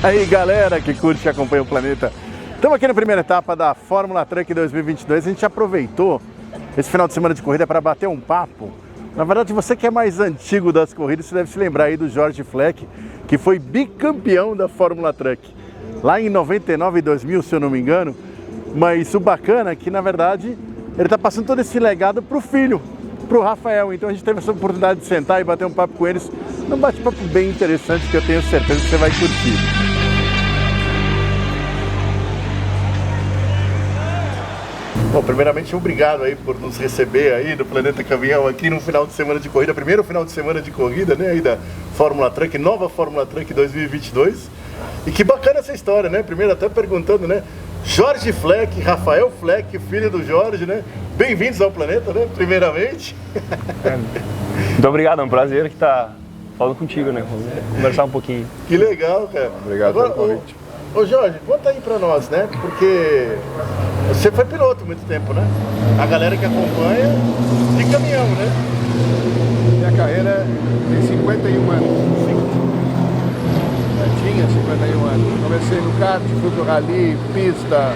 Aí galera que curte e acompanha o Planeta, estamos aqui na primeira etapa da Fórmula Truck 2022. A gente aproveitou esse final de semana de corrida para bater um papo. Na verdade, você que é mais antigo das corridas, você deve se lembrar aí do Jorge Fleck, que foi bicampeão da Fórmula Truck lá em 99 e 2000, se eu não me engano. Mas o bacana é que, na verdade, ele está passando todo esse legado para o filho, para o Rafael. Então a gente teve essa oportunidade de sentar e bater um papo com eles. Um bate-papo bem interessante que eu tenho certeza que você vai curtir. Bom, primeiramente, obrigado aí por nos receber aí do Planeta Caminhão aqui no final de semana de corrida, primeiro final de semana de corrida, né, aí da Fórmula Truck, nova Fórmula Truck 2022. E que bacana essa história, né? Primeiro até perguntando, né? Jorge Fleck, Rafael Fleck, filho do Jorge, né? Bem-vindos ao Planeta, né? Primeiramente. Muito obrigado, é um prazer estar falando contigo, né? Vamos conversar um pouquinho. Que legal, cara. Obrigado pelo convite. Ô Jorge, conta aí pra nós, né? Porque você foi piloto há muito tempo, né? A galera que acompanha de caminhão, né? Minha carreira tem 51 anos. Tinha 51 anos. Comecei no kart, fui pro rally, pista,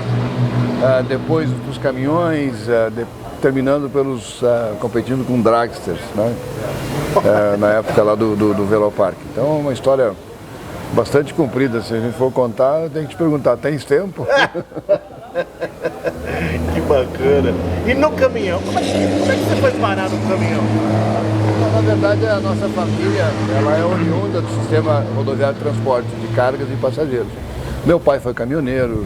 depois dos caminhões, terminando competindo com dragsters, né? Na época lá do Velopark. Então é uma história bastante comprida. Se a gente for contar, tem que te perguntar, tens tempo? Que bacana. E no caminhão? Como é que você foi parar no caminhão? Na verdade, a nossa família ela é oriunda do sistema rodoviário de transporte de cargas e passageiros. Meu pai foi caminhoneiro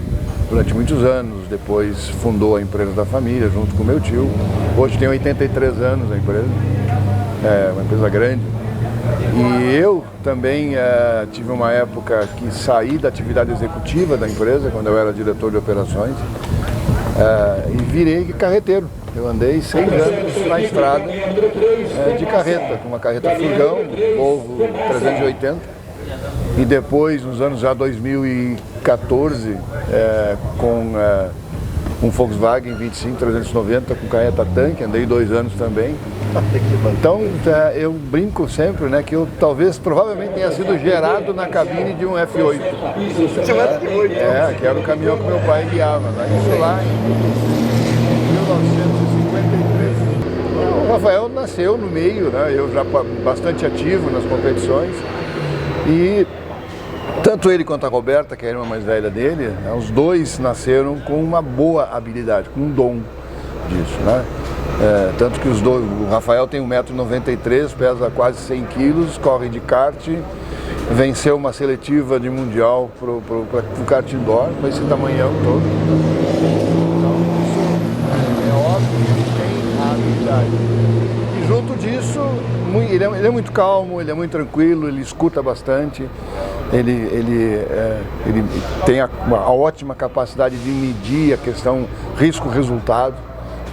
durante muitos anos, depois fundou a empresa da família junto com meu tio. Hoje tem 83 anos a empresa, é uma empresa grande. E eu também tive uma época que saí da atividade executiva da empresa, quando eu era diretor de operações, e virei carreteiro. Eu andei 6 anos na estrada de carreta, com uma carreta furgão, Volvo 380. E depois, nos anos já 2014, com um Volkswagen 25 390 com carreta tanque, andei 2 anos também. Então eu brinco sempre, né, que eu provavelmente tenha sido gerado na cabine de um F8. Que era o caminhão que meu pai guiava, né? Isso lá em 1953. O Rafael nasceu no meio, né? Eu já bastante ativo nas competições. E tanto ele quanto a Roberta, que é a irmã mais velha dele, né, os dois nasceram com uma boa habilidade, com um dom disso, né? Tanto que o Rafael tem 1,93 m, pesa quase 100 kg, corre de kart, venceu uma seletiva de mundial para o kart indoor, com esse tamanhão todo. Então, isso é óbvio que ele tem a habilidade. E junto disso, ele é muito calmo, ele é muito tranquilo, ele escuta bastante, ele tem uma ótima capacidade de medir a questão risco-resultado.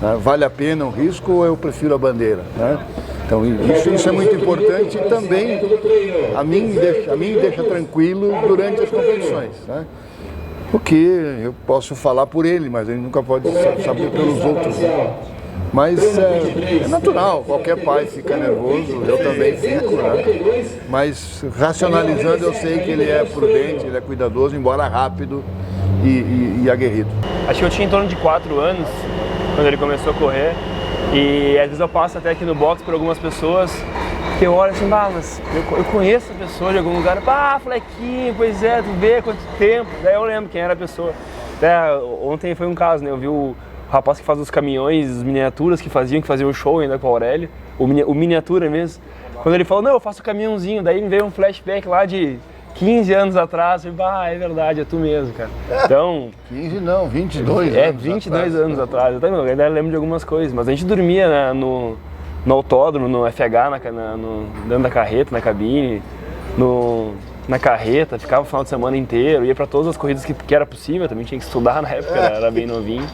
Né? Vale a pena o risco ou eu prefiro a bandeira? Né? Então isso é muito importante e também a mim deixa tranquilo durante as competições. Né? Porque eu posso falar por ele, mas ele nunca pode saber pelos outros. Mas é natural, qualquer pai fica nervoso, eu também fico, né? Mas racionalizando eu sei que ele é prudente, ele é cuidadoso, embora rápido e aguerrido. Acho que eu tinha em torno de 4 anos quando ele começou a correr e às vezes eu passo até aqui no box por algumas pessoas que eu olho assim, mas eu conheço a pessoa de algum lugar, Flequinho, pois é, tu vê quanto tempo, daí eu lembro quem era a pessoa. Até ontem foi um caso, né, eu vi o rapaz que faz os caminhões, as miniaturas que fazia o show ainda com o Aurélio, o miniatura mesmo. Quando ele falou, não, eu faço caminhãozinho, daí me veio um flashback lá de 15 anos atrás, eu falei, é verdade, é tu mesmo, cara. Então... 15 não, 22 anos 22 anos atrás. Eu ainda lembro de algumas coisas, mas a gente dormia, né, no autódromo, no FH, dentro da carreta, na cabine, na carreta, ficava o final de semana inteiro, ia para todas as corridas que era possível, também tinha que estudar na época, era bem novinho.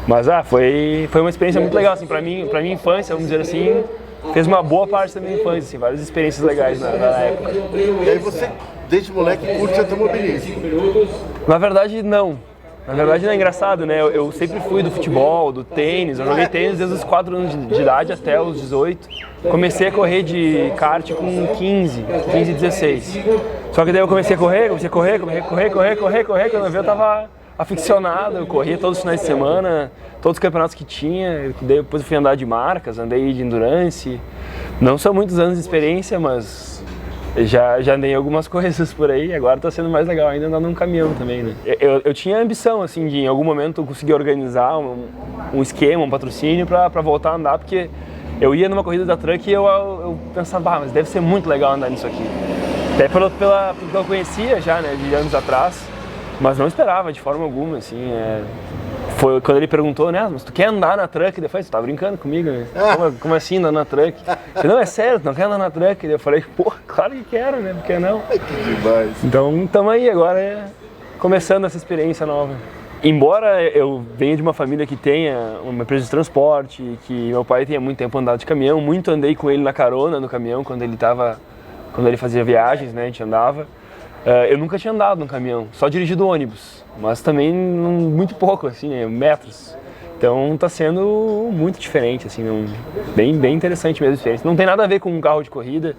Mas foi uma experiência muito legal, assim, pra minha infância, vamos dizer assim, fez uma boa parte da minha infância, assim, várias experiências legais na época. E aí você, desde moleque, curte automobilismo? Na verdade, não. Na verdade, não é engraçado, né? Eu sempre fui do futebol, do tênis. Eu joguei tênis desde os 4 anos de idade até os 18. Comecei a correr de kart com 15, 16. Só que daí eu comecei a correr, quando eu vi eu tava aficionado, eu corria todos os finais de semana, todos os campeonatos que tinha, daí depois eu fui andar de marcas, andei de endurance. Não são muitos anos de experiência, mas já andei algumas coisas por aí, agora tá sendo mais legal ainda andar num caminhão também, né? Eu tinha a ambição, assim, de em algum momento conseguir organizar um esquema, um patrocínio pra voltar a andar, porque eu ia numa corrida da Truck e eu pensava, mas deve ser muito legal andar nisso aqui. Até pelo que eu conhecia já, né, de anos atrás, mas não esperava de forma alguma, assim. Foi quando ele perguntou, né, mas tu quer andar na Truck? Ele falou, você tá brincando comigo, né? Como assim andar na Truck? Ele, não, é sério, tu não quer andar na Truck? Eu falei, pô, claro que quero, né, por que não? Que demais. Então, estamos aí agora, começando essa experiência nova. Embora eu venha de uma família que tenha uma empresa de transporte, que meu pai tenha muito tempo andado de caminhão, muito andei com ele na carona no caminhão quando ele fazia viagens, né, a gente andava. Eu nunca tinha andado no caminhão, só dirigido ônibus, mas também muito pouco, assim, metros. Então está sendo muito diferente, assim, bem interessante mesmo a experiência. Não tem nada a ver com um carro de corrida,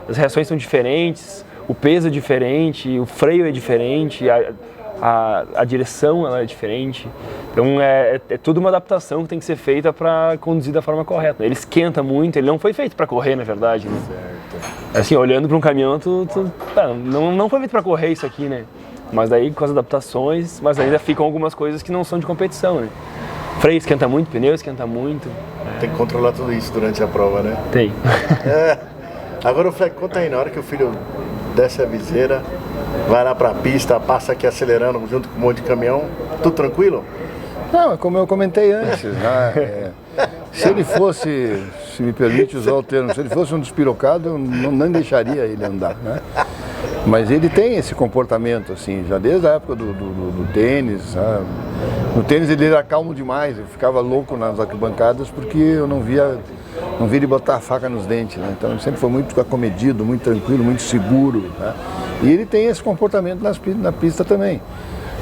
as reações são diferentes, o peso é diferente, o freio é diferente, a direção ela é diferente. Então é tudo uma adaptação que tem que ser feita para conduzir da forma correta. Ele esquenta muito, ele não foi feito para correr, na verdade, né? Certo. Assim, olhando para um caminhão, não foi feito para correr isso aqui, né? Mas daí com as adaptações, mas ainda ficam algumas coisas que não são de competição, né? Freio esquenta muito, pneu esquenta muito. Tem que controlar tudo isso durante a prova, né? Tem. Agora o Fleck, conta aí, na hora que o filho desce a viseira, vai lá pra pista, passa aqui acelerando junto com um monte de caminhão, tudo tranquilo? Não, é como eu comentei antes, né? Se ele fosse, se me permite usar o termo, se ele fosse um despirocado, eu não deixaria ele andar, né? Mas ele tem esse comportamento, assim, já desde a época do tênis, sabe? No tênis ele era calmo demais, eu ficava louco nas arquibancadas porque eu não via ele botar a faca nos dentes, né? Então ele sempre foi muito acomedido, muito tranquilo, muito seguro, né? E ele tem esse comportamento na pista também.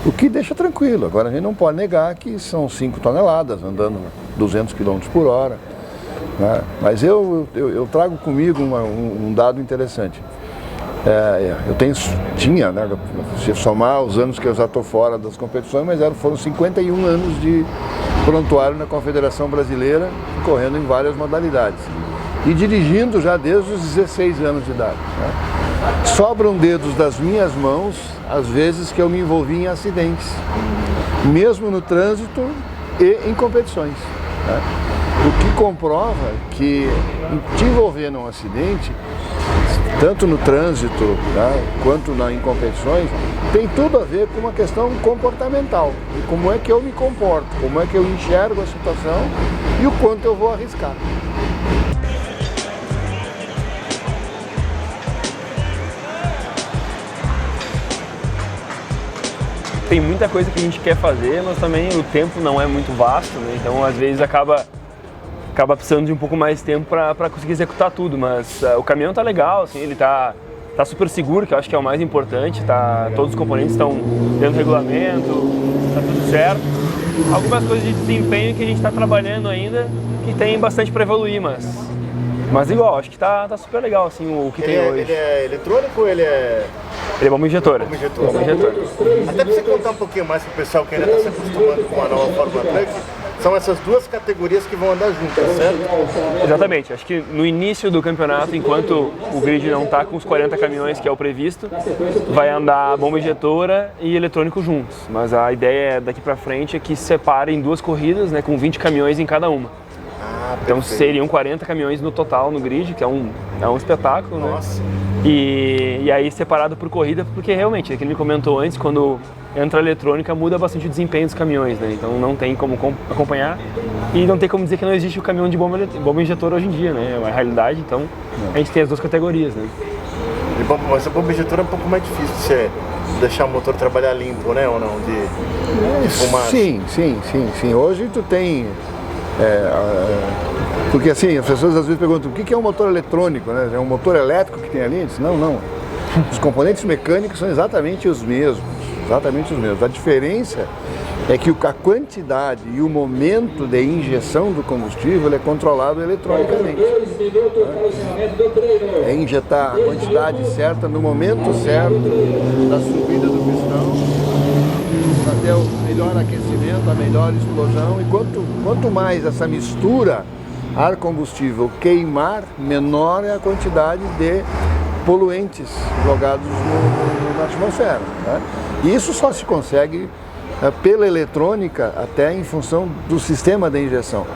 O que deixa tranquilo. Agora a gente não pode negar que são 5 toneladas andando 200 km por hora, né? Mas eu trago comigo um dado interessante. Eu tinha, né, se somar os anos que eu já estou fora das competições, mas foram 51 anos de prontuário na Confederação Brasileira, correndo em várias modalidades. E dirigindo já desde os 16 anos de idade, né? Sobram dedos das minhas mãos, às vezes que eu me envolvi em acidentes, mesmo no trânsito e em competições, né? O que comprova que te envolver num acidente, tanto no trânsito, né, quanto em competições, tem tudo a ver com uma questão comportamental. E como é que eu me comporto, como é que eu enxergo a situação e o quanto eu vou arriscar. Tem muita coisa que a gente quer fazer, mas também o tempo não é muito vasto, né? Então às vezes acaba precisando de um pouco mais de tempo para conseguir executar tudo, mas o caminhão tá legal, assim, ele tá super seguro, que eu acho que é o mais importante, todos os componentes estão dentro do regulamento, tá tudo certo. Algumas coisas de desempenho que a gente está trabalhando ainda, que tem bastante para evoluir, mas igual, acho que tá super legal, assim, o que tem hoje. Ele é eletrônico ou ele é... Ele é bomba injetora. Bomba injetora. Até para você contar um pouquinho mais para o pessoal que ainda está se acostumando com a nova Fórmula Truck, são essas duas categorias que vão andar juntas, certo? Exatamente. Acho que no início do campeonato, enquanto o grid não está com os 40 caminhões, que é o previsto, vai andar bomba injetora e eletrônico juntos. Mas a ideia daqui para frente é que se separem duas corridas, né, com 20 caminhões em cada uma. Então seriam 40 caminhões no total no grid, que é um espetáculo, Nossa. Né? E aí separado por corrida, porque realmente, aquilo que ele comentou antes, quando entra a eletrônica muda bastante o desempenho dos caminhões, né? Então não tem como acompanhar e não tem como dizer que não existe o caminhão de bomba injetora hoje em dia, né? É uma realidade, então a gente tem as duas categorias, né? Mas a bomba injetora é um pouco mais difícil de você deixar o motor trabalhar limpo, né? Ou não? De fumaça. Sim. Hoje tu tem... porque assim, as pessoas às vezes perguntam o que é um motor eletrônico, né? É um motor elétrico que tem ali? Não. Os componentes mecânicos são exatamente os mesmos. A diferença é que a quantidade e o momento de injeção do combustível é controlado eletronicamente. É injetar a quantidade certa no momento certo da subida do pistão, até o melhor aquecimento, a melhor explosão. E quanto mais essa mistura ar-combustível queimar, menor é a quantidade de poluentes jogados na atmosfera. Né? E isso só se consegue pela eletrônica, até em função do sistema de injeção.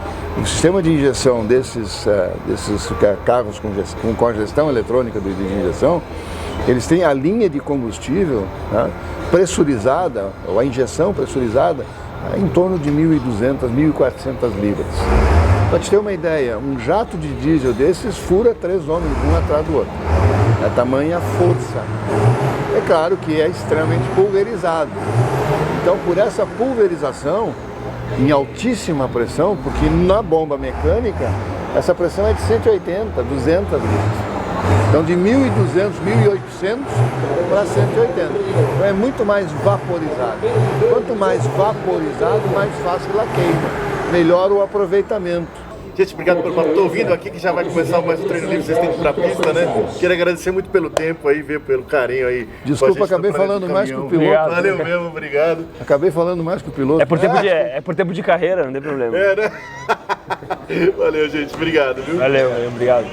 O sistema de injeção desses carros com congestão eletrônica de injeção, eles têm a linha de combustível, né, pressurizada, ou a injeção pressurizada, em torno de 1.200, 1.400 libras. Para te ter uma ideia, um jato de diesel desses fura 3 homens, um atrás do outro. É tamanha força. É claro que é extremamente pulverizado. Então, por essa pulverização, em altíssima pressão, porque na bomba mecânica, essa pressão é de 180, 200 litros. Então, de 1.200, 1.800 para 180. Então, é muito mais vaporizado. Quanto mais vaporizado, mais fácil ela queima. Melhor o aproveitamento. Gente, obrigado pelo papo. Estou ouvindo aqui que já vai começar mais um treino livre, vocês têm que ir para a pista, né? Quero agradecer muito pelo tempo aí, pelo carinho aí. Desculpa, acabei falando mais que o piloto. Obrigado. Valeu mesmo, obrigado. Acabei falando mais que o piloto. É por tempo de carreira, não tem problema. É, né? Valeu, gente. Obrigado, viu? Valeu, obrigado.